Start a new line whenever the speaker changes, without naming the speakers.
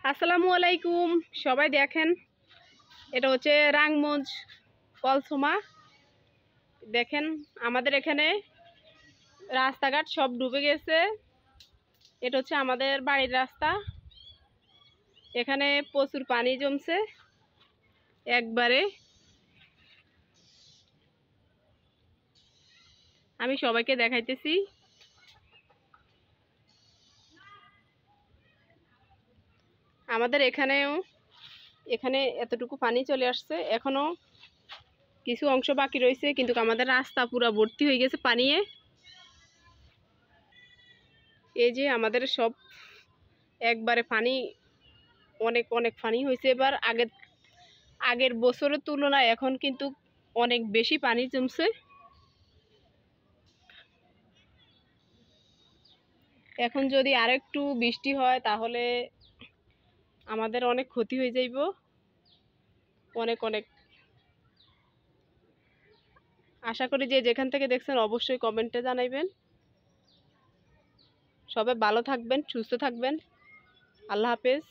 আসসালামু আলাইকুম। সবাই দেখেন, এটা হচ্ছে রাঙ্গমঞ্জ কলসোমা। দেখেন আমাদের এখানে রাস্তাঘাট সব ডুবে গেছে। এটা হচ্ছে আমাদের বাড়ির রাস্তা। এখানে প্রচুর পানি জমছে একবারে। আমি সবাইকে দেখাইতেছি। আমাদের এখানে এতটুকু পানি চলে আসছে, এখনো কিছু অংশ বাকি রয়েছে, কিন্তু আমাদের রাস্তা পুরো ভর্তি হয়ে গেছে পানিয়ে। এই যে আমাদের সব একবারে পানি, অনেক অনেক পানি হয়েছে এবার। আগের বছরের তুলনায় এখন কিন্তু অনেক বেশি পানি জমছে। এখন যদি আরেকটু বৃষ্টি হয় তাহলে আমাদের অনেক ক্ষতি হয়ে যাইব, অনেক অনেক। আশা করি যে যেখান থেকে দেখছেন অবশ্যই কমেন্টে জানাইবেন। সবাই ভালো থাকবেন, সুস্থ থাকবেন। আল্লাহ হাফেজ।